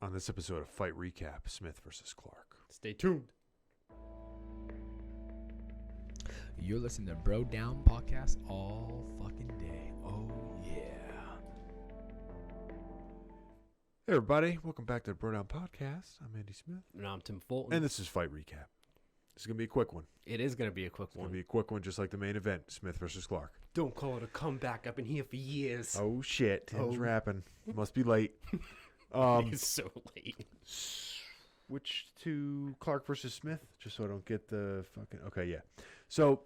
On this episode of Fight Recap, Smith versus Clark. Stay tuned. You're listening to Bro Down Podcast all fucking day. Oh, yeah. Hey, everybody. Welcome back to the Bro Down Podcast. I'm Andy Smith. And I'm Tim Fulton. And this is Fight Recap. This is going to be a quick one. It is going to be a quick It's one. going to be a quick one, just like the main event, Smith versus Clark. Don't call it a comeback. I've been here for years. Oh, shit. Tim's Oh. rapping. Must be late. It's so late. Switch to Clark versus Smith, just so I don't get the fucking... Okay, yeah. So,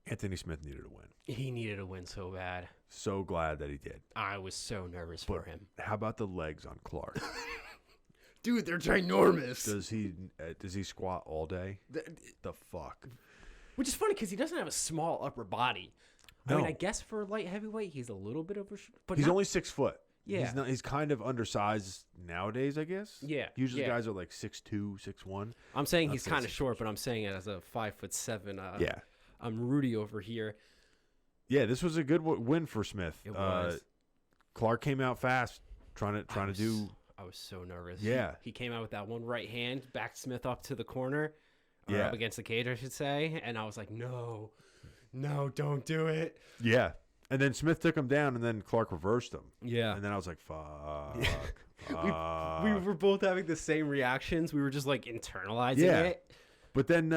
Anthony Smith needed a win. He needed a win so bad. So glad that he did. I was so nervous for him. How about the legs on Clark? Dude, they're ginormous. Does he squat all day? The fuck? Which is funny because he doesn't have a small upper body. I No. mean, I guess for light heavyweight, he's a little bit of a... But He's not- only 6 foot. Yeah. He's kind of undersized nowadays, I guess. Yeah, Usually yeah. guys are like 6'2", 6'1". I'm saying I'd he's say kind of 6 short, but I'm saying it as a 5'7". Yeah. I'm Rudy over here. Yeah, this was a good win for Smith. It was. Clark came out fast, trying to do... I was so nervous. Yeah. He came out with that one right hand, backed Smith up to the corner, or Yeah. up against the cage, I should say. And I was like, no, don't do it. Yeah. And then Smith took him down, and then Clark reversed him. Yeah. And then I was like, fuck. We were both having the same reactions. We were just like internalizing Yeah. it. But then,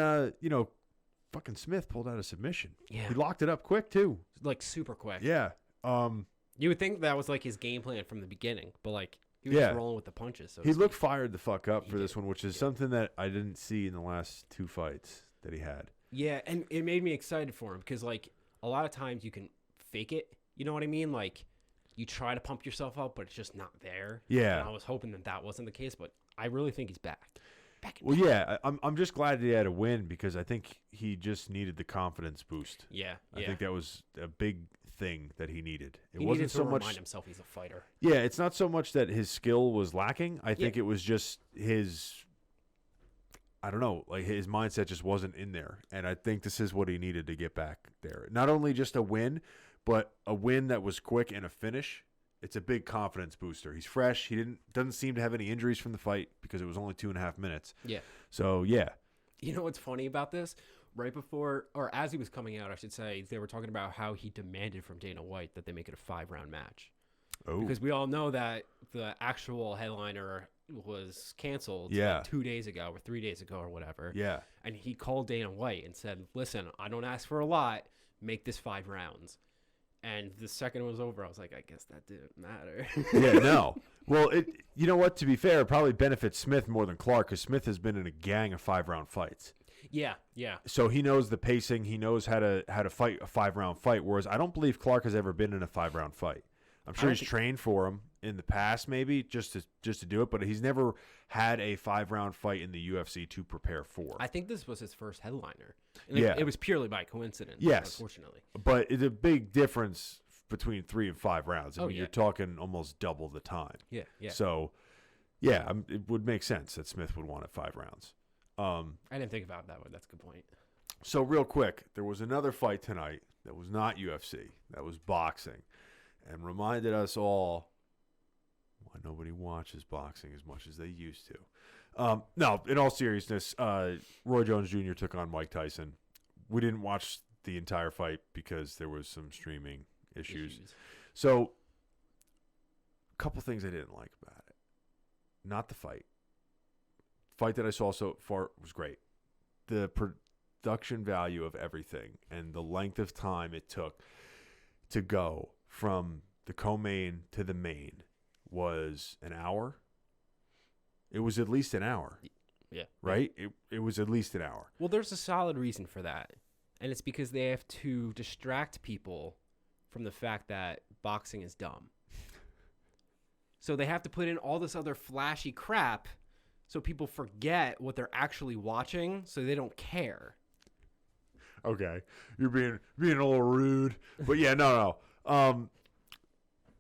fucking Smith pulled out a submission. Yeah. He locked it up quick, too. Like super quick. Yeah. You would think that was like his game plan from the beginning, but like he was Yeah. just rolling with the punches. So He to looked speak. fired the fuck up He for this did. one, which is something that I didn't see in the last 2 fights that he had. Yeah, and it made me excited for him because like a lot of times you can fake it. You know what I mean? Like you try to pump yourself up, but it's just not there. Yeah. And I was hoping that wasn't the case, but I really think he's back. Well, yeah, I'm just glad that he had a win because I think he just needed the confidence boost. Yeah, I yeah. think that was a big thing that he needed. It He wasn't needed to so much. remind himself he's a fighter. Yeah, it's not so much that his skill was lacking. I think it was just his. I don't know, like his mindset just wasn't in there, and I think this is what he needed to get back there. Not only just a win, but a win that was quick and a finish. It's a big confidence booster. He's fresh. He doesn't seem to have any injuries from the fight because it was only 2.5 minutes. Yeah. So yeah, You know what's funny about this? Right before, or as he was coming out, I should say, they were talking about how he demanded from Dana White that they make it a 5-round match. oh Because we all know that the actual headliner was canceled Yeah. like 2 days ago or 3 days ago or whatever. yeah, And he called Dana White and said, listen, I don't ask for a lot. Make this 5 rounds. And the second it was over, I was like, I guess that didn't matter. yeah. No, well, you know what? To be fair, it probably benefits Smith more than Clark because Smith has been in a gang of 5-round fights. Yeah, yeah. So he knows the pacing. He knows how to fight a 5-round fight. Whereas I don't believe Clark has ever been in a 5-round fight. I'm sure he's trained for them in the past, maybe just to do it, but he's never had a 5-round fight in the UFC to prepare for. I think this was his first headliner. And Yeah. It was purely by coincidence, Yes. unfortunately. But it's a big difference between 3 and 5 rounds. I Oh, mean, yeah. you're talking almost double the time. Yeah, yeah. So, yeah, it would make sense that Smith would want it 5 rounds. I didn't think about it that way. That's a good point. So real quick, there was another fight tonight that was not UFC, that was boxing, and reminded us all why nobody watches boxing as much as they used to. No, in all seriousness, Roy Jones Jr. took on Mike Tyson. We didn't watch the entire fight because there was some streaming issues. So, a couple things I didn't like about it. Not the fight. Fight that I saw so far was great. The production value of everything and the length of time it took to go from the co-main to the main was an hour. It was at least an hour. Yeah. Right? It was at least an hour. Well, there's a solid reason for that. And it's because they have to distract people from the fact that boxing is dumb. So they have to put in all this other flashy crap so people forget what they're actually watching so they don't care. Okay. You're being a little rude. But yeah, no.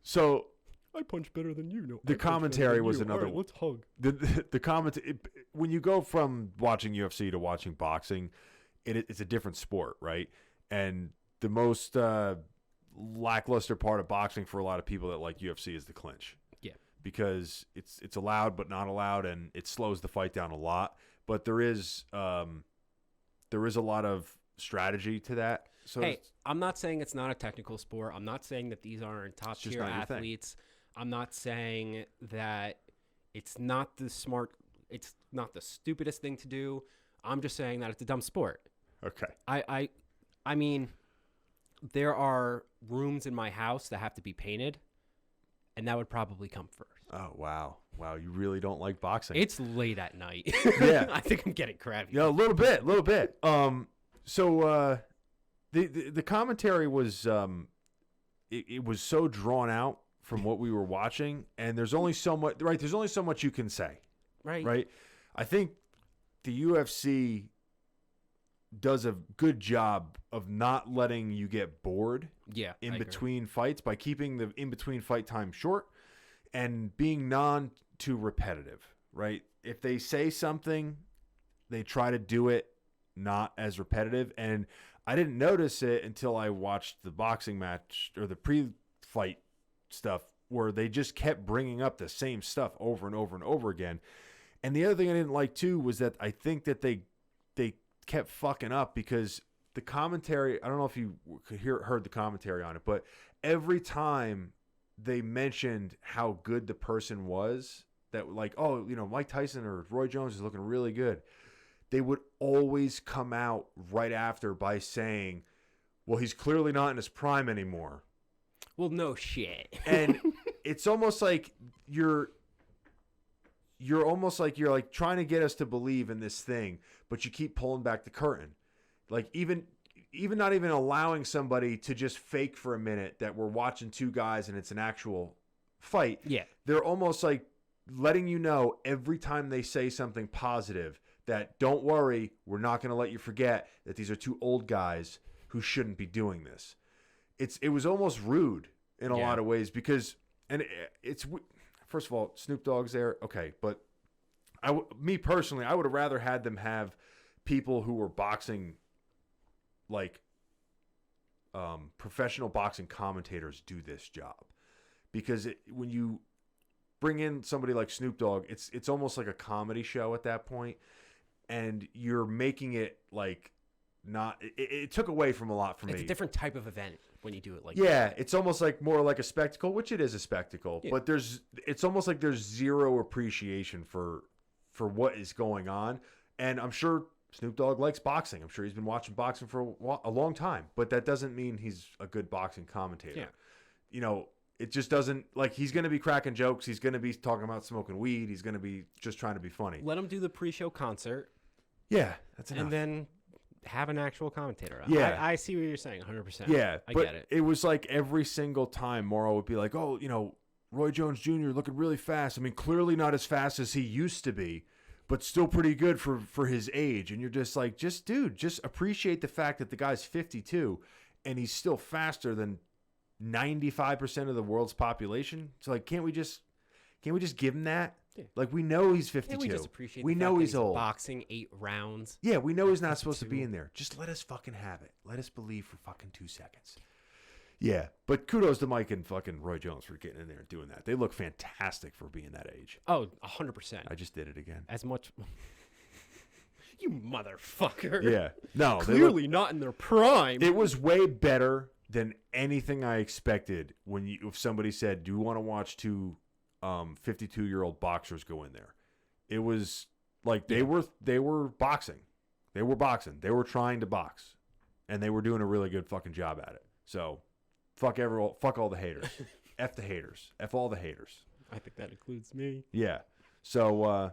So I punch better than you. No, the commentary was another. Right, let's hug. The commentary when you go from watching UFC to watching boxing, it's a different sport, right? And the most lackluster part of boxing for a lot of people that like UFC is the clinch. Yeah. because it's allowed but not allowed, and it slows the fight down a lot. But there is a lot of strategy to that. So Hey, I'm not saying it's not a technical sport. I'm not saying that these aren't top just tier not your thing. athletes. I'm not saying that it's not the stupidest thing to do. I'm just saying that it's a dumb sport. Okay. I mean, there are rooms in my house that have to be painted, and that would probably come first. Oh, wow. You really don't like boxing. It's late at night. Yeah. I think I'm getting crabby. Yeah, a little bit. So the commentary was it was so drawn out from what we were watching, and there's only so much, right? There's only so much you can say, right? I think the UFC does a good job of not letting you get bored in between fights by keeping the in between fight time short and being too repetitive, right? If they say something, they try to do it not as repetitive. And I didn't notice it until I watched the boxing match or the pre-fight stuff where they just kept bringing up the same stuff over and over and over again. And the other thing I didn't like too was that I think that they kept fucking up because the commentary, I don't know if you heard the commentary on it, but every time they mentioned how good the person was, that like, oh, Mike Tyson or Roy Jones is looking really good, they would always come out right after by saying, well, he's clearly not in his prime anymore. Well, no shit. And it's almost like you're almost like you're like trying to get us to believe in this thing, but you keep pulling back the curtain. Like even not even allowing somebody to just fake for a minute that we're watching two guys and it's an actual fight. Yeah. They're almost like letting you know every time they say something positive that don't worry, we're not going to let you forget that these are two old guys who shouldn't be doing this. It was almost rude in a lot of ways because, and it's, first of all, Snoop Dogg's there. Okay. But me personally, I would have rather had them have people who were boxing, like professional boxing commentators do this job, because when you bring in somebody like Snoop Dogg, it's almost like a comedy show at that point, and you're making it like not. It took away from a lot from me. It's a different type of event when you do it like that. that. It's almost like more like a spectacle, which it is a spectacle, but it's almost like there's zero appreciation for what is going on, and I'm sure Snoop Dogg likes boxing. I'm sure he's been watching boxing for a long time, but that doesn't mean he's a good boxing commentator. Yeah. It just doesn't, like, he's going to be cracking jokes. He's going to be talking about smoking weed. He's going to be just trying to be funny. Let him do the pre-show concert. Yeah, that's enough. And then have an actual commentator. Yeah. I see what you're saying, 100%. Yeah, I but get it. It was like every single time Morrow would be like, oh, Roy Jones Jr. looking really fast. I mean, clearly not as fast as he used to be, but still pretty good for his age. And you're just like, just appreciate the fact that the guy's 52 and he's still faster than 95% of the world's population. So like, can't we just give him that? Yeah. Like, we know he's 52. Can't we just appreciate we the know fact he's that old. Boxing 8 rounds. Yeah, we know he's not supposed to be in there. Just let us fucking have it. Let us believe for fucking 2 seconds. Yeah, but kudos to Mike and fucking Roy Jones for getting in there and doing that. They look fantastic for being that age. Oh, 100%. I just did it again. As much... You motherfucker. Yeah. No, clearly not in their prime. It was way better than anything I expected if somebody said, do you want to watch two 52-year-old boxers go in there? It was like they were boxing. They were boxing. They were trying to box. And they were doing a really good fucking job at it. So, fuck all the haters. F the haters. F all the haters. I think that includes me. Yeah. So,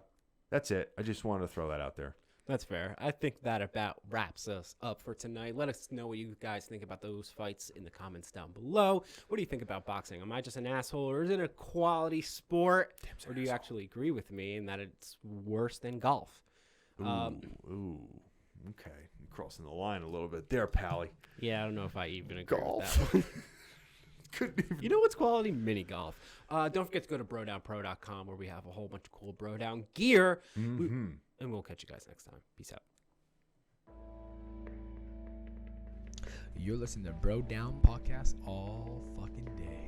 that's it. I just wanted to throw that out there. That's fair. I think that about wraps us up for tonight. Let us know what you guys think about those fights in the comments down below. What do you think about boxing? Am I just an asshole, or is it a quality sport? Or do you actually agree with me in that it's worse than golf? Ooh. Okay. You're crossing the line a little bit there, Pally. Yeah, I don't know if I even agree Golf. with that one. You know what's quality? Mini golf. Don't forget to go to brodownpro.com where we have a whole bunch of cool bro down gear. Mm-hmm. And we'll catch you guys next time. Peace out. You're listening to Bro Down Podcast all fucking day.